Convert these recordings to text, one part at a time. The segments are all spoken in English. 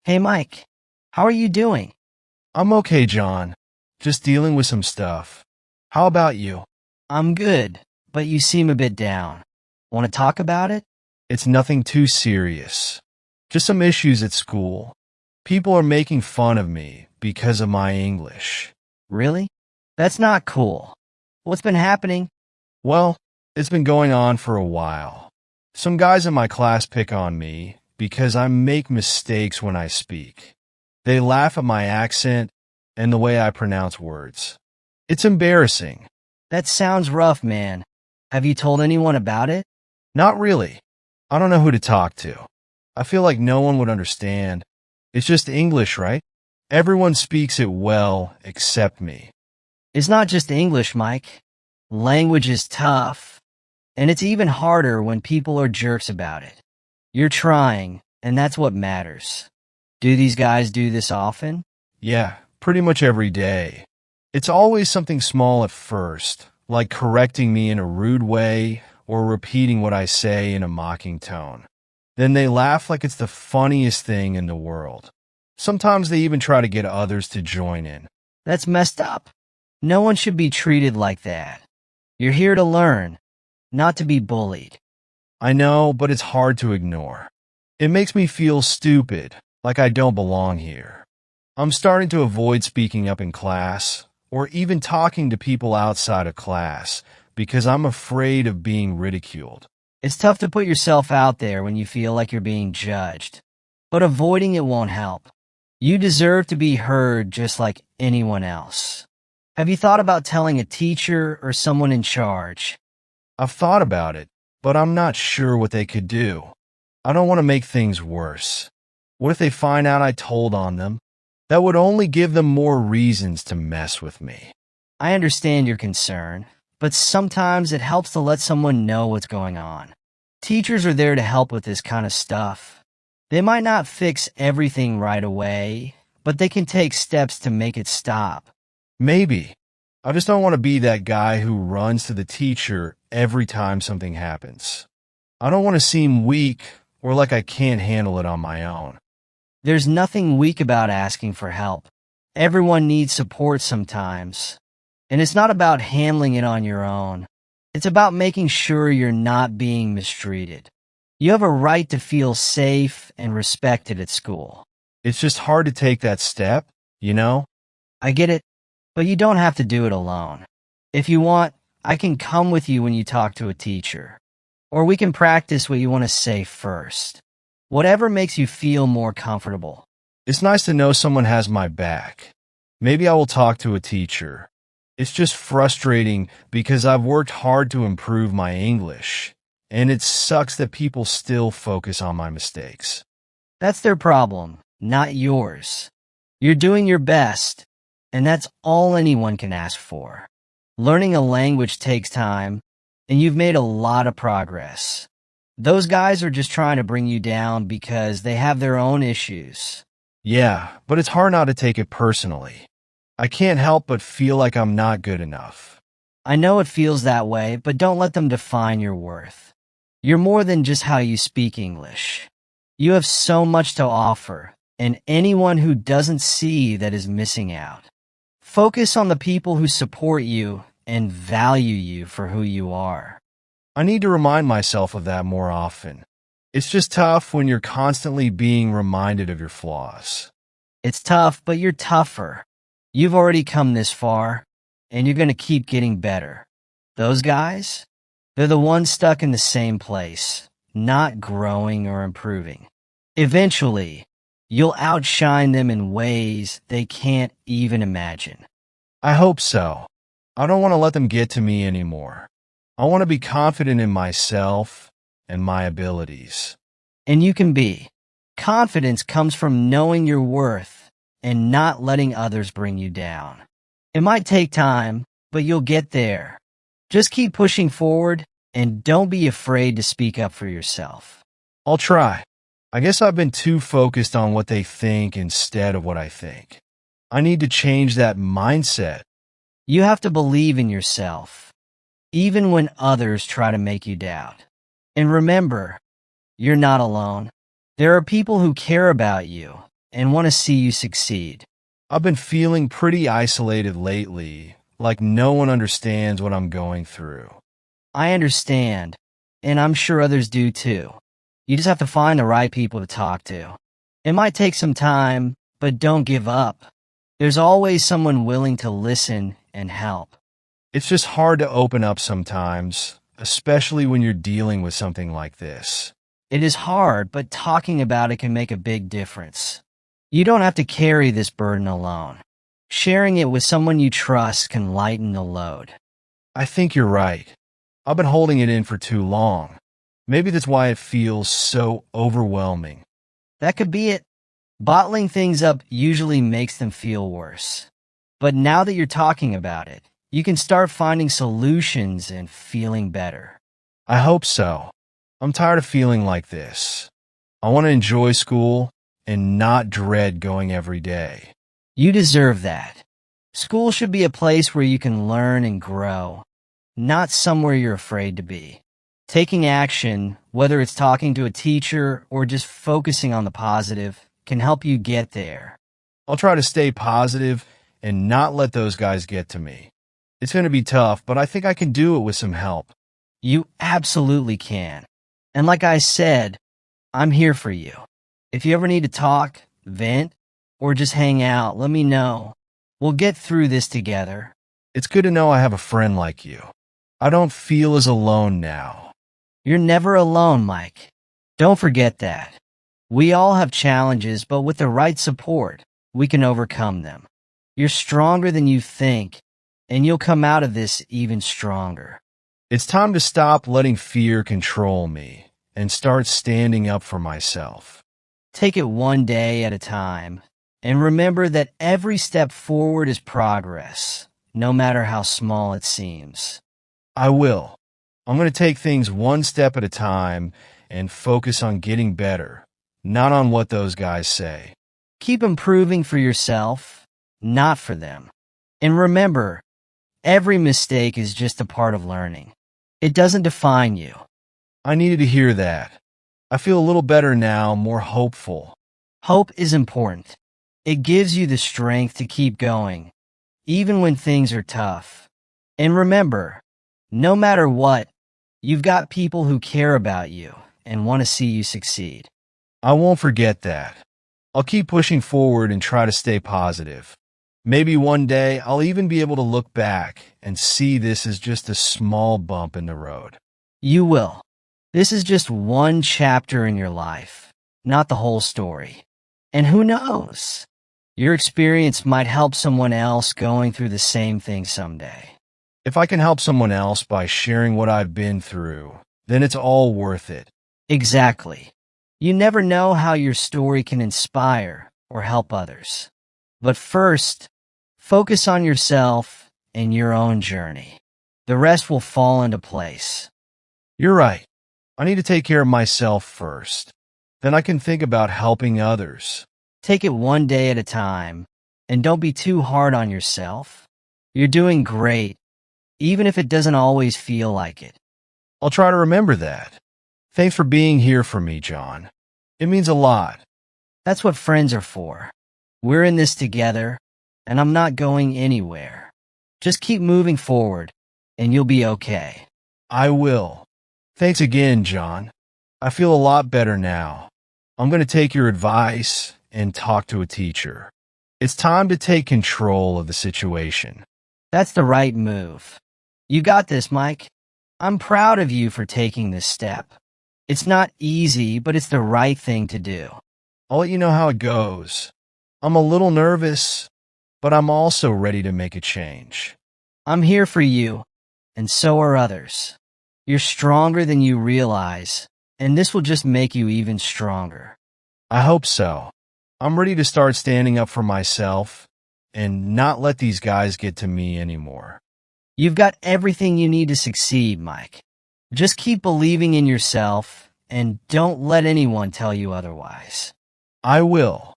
Hey Mike, how are you doing? I'm okay, John. Just dealing with some stuff. How about you? I'm good, but you seem a bit down. Want to talk about it? It's nothing too serious. Just some issues at school. People are making fun of me because of my English. Really? That's not cool. What's been happening? Well, it's been going on for a while. Some guys in my class pick on me because I make mistakes when I speak. They laugh at my accent and the way I pronounce words. It's embarrassing. That sounds rough, man. Have you told anyone about it? Not really. I don't know who to talk to. I feel like no one would understand. It's just English, right? Everyone speaks it well except me. It's not just English, Mike. Language is tough, and it's even harder when people are jerks about it. You're trying, and that's what matters. Do these guys do this often? Yeah, pretty much every day. It's always something small at first, like correcting me in a rude way or repeating what I say in a mocking tone. Then they laugh like it's the funniest thing in the world. Sometimes they even try to get others to join in. That's messed up. No one should be treated like that. You're here to learn, not to be bullied. I know, but it's hard to ignore. It makes me feel stupid, like I don't belong here. I'm starting to avoid speaking up in class, or even talking to people outside of class, because I'm afraid of being ridiculed. It's tough to put yourself out there when you feel like you're being judged, but avoiding it won't help. You deserve to be heard just like anyone else. Have you thought about telling a teacher or someone in charge? I've thought about it, but I'm not sure what they could do. I don't want to make things worse. What if they find out I told on them? That would only give them more reasons to mess with me. I understand your concern, but sometimes it helps to let someone know what's going on. Teachers are there to help with this kind of stuff. They might not fix everything right away, but they can take steps to make it stop. Maybe. I just don't want to be that guy who runs to the teacher every time something happens. I don't want to seem weak or like I can't handle it on my own. There's nothing weak about asking for help. Everyone needs support sometimes. And it's not about handling it on your own. It's about making sure you're not being mistreated. You have a right to feel safe and respected at school. It's just hard to take that step, you know? I get it, but you don't have to do it alone. If you want, I can come with you when you talk to a teacher. Or we can practice what you want to say first. Whatever makes you feel more comfortable. It's nice to know someone has my back. Maybe I will talk to a teacher. It's just frustrating because I've worked hard to improve my English, and it sucks that people still focus on my mistakes. That's their problem, not yours. You're doing your best, and that's all anyone can ask for. Learning a language takes time, and you've made a lot of progress. Those guys are just trying to bring you down because they have their own issues. Yeah, but it's hard not to take it personally. I can't help but feel like I'm not good enough. I know it feels that way, but don't let them define your worth. You're more than just how you speak English. You have so much to offer, and anyone who doesn't see that is missing out. Focus on the people who support you and value you for who you are. I need to remind myself of that more often. It's just tough when you're constantly being reminded of your flaws. It's tough, but you're tougher. You've already come this far, and you're going to keep getting better. Those guys, they're the ones stuck in the same place, not growing or improving. Eventually, you'll outshine them in ways they can't even imagine. I hope so. I don't want to let them get to me anymore. I want to be confident in myself and my abilities. And you can be. Confidence comes from knowing your worth and not letting others bring you down. It might take time, but you'll get there. Just keep pushing forward and don't be afraid to speak up for yourself. I'll try. I guess I've been too focused on what they think instead of what I think. I need to change that mindset. You have to believe in yourself, even when others try to make you doubt. And remember, you're not alone. There are people who care about you, and want to see you succeed. I've been feeling pretty isolated lately, like no one understands what I'm going through. I understand, and I'm sure others do too. You just have to find the right people to talk to. It might take some time, but don't give up. There's always someone willing to listen and help. It's just hard to open up sometimes, especially when you're dealing with something like this. It is hard, but talking about it can make a big difference. You don't have to carry this burden alone. Sharing it with someone you trust can lighten the load. I think you're right. I've been holding it in for too long. Maybe that's why it feels so overwhelming. That could be it. Bottling things up usually makes them feel worse. But now that you're talking about it, you can start finding solutions and feeling better. I hope so. I'm tired of feeling like this. I want to enjoy school and not dread going every day. You deserve that. School should be a place where you can learn and grow, not somewhere you're afraid to be. Taking action, whether it's talking to a teacher or just focusing on the positive, can help you get there. I'll try to stay positive and not let those guys get to me. It's going to be tough, but I think I can do it with some help. You absolutely can. And like I said, I'm here for you. If you ever need to talk, vent, or just hang out, let me know. We'll get through this together. It's good to know I have a friend like you. I don't feel as alone now. You're never alone, Mike. Don't forget that. We all have challenges, but with the right support, we can overcome them. You're stronger than you think, and you'll come out of this even stronger. It's time to stop letting fear control me and start standing up for myself. Take it one day at a time, and remember that every step forward is progress, no matter how small it seems. I will. I'm going to take things one step at a time and focus on getting better, not on what those guys say. Keep improving for yourself, not for them. And remember, every mistake is just a part of learning. It doesn't define you. I needed to hear that. I feel a little better now, more hopeful. Hope is important. It gives you the strength to keep going, even when things are tough. And remember, no matter what, you've got people who care about you and want to see you succeed. I won't forget that. I'll keep pushing forward and try to stay positive. Maybe one day I'll even be able to look back and see this as just a small bump in the road. You will. This is just one chapter in your life, not the whole story. And who knows? Your experience might help someone else going through the same thing someday. If I can help someone else by sharing what I've been through, then it's all worth it. Exactly. You never know how your story can inspire or help others. But first, focus on yourself and your own journey. The rest will fall into place. You're right. I need to take care of myself first. Then I can think about helping others. Take it one day at a time, and don't be too hard on yourself. You're doing great, even if it doesn't always feel like it. I'll try to remember that. Thanks for being here for me, John. It means a lot. That's what friends are for. We're in this together, and I'm not going anywhere. Just keep moving forward, and you'll be okay. I will. Thanks again, John. I feel a lot better now. I'm going to take your advice and talk to a teacher. It's time to take control of the situation. That's the right move. You got this, Mike. I'm proud of you for taking this step. It's not easy, but it's the right thing to do. I'll let you know how it goes. I'm a little nervous, but I'm also ready to make a change. I'm here for you, and so are others. You're stronger than you realize, and this will just make you even stronger. I hope so. I'm ready to start standing up for myself and not let these guys get to me anymore. You've got everything you need to succeed, Mike. Just keep believing in yourself, and don't let anyone tell you otherwise. I will.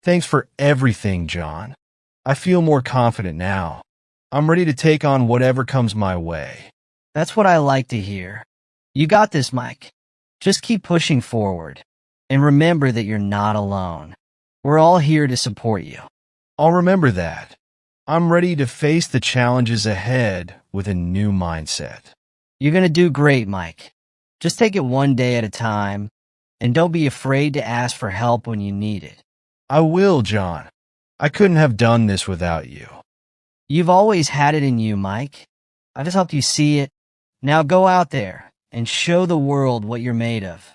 Thanks for everything, John. I feel more confident now. I'm ready to take on whatever comes my way. That's what I like to hear. You got this, Mike. Just keep pushing forward. And remember that you're not alone. We're all here to support you. I'll remember that. I'm ready to face the challenges ahead with a new mindset. You're going to do great, Mike. Just take it one day at a time, and don't be afraid to ask for help when you need it. I will, John. I couldn't have done this without you. You've always had it in you, Mike. I just helped you see it. Now go out there and show the world what you're made of.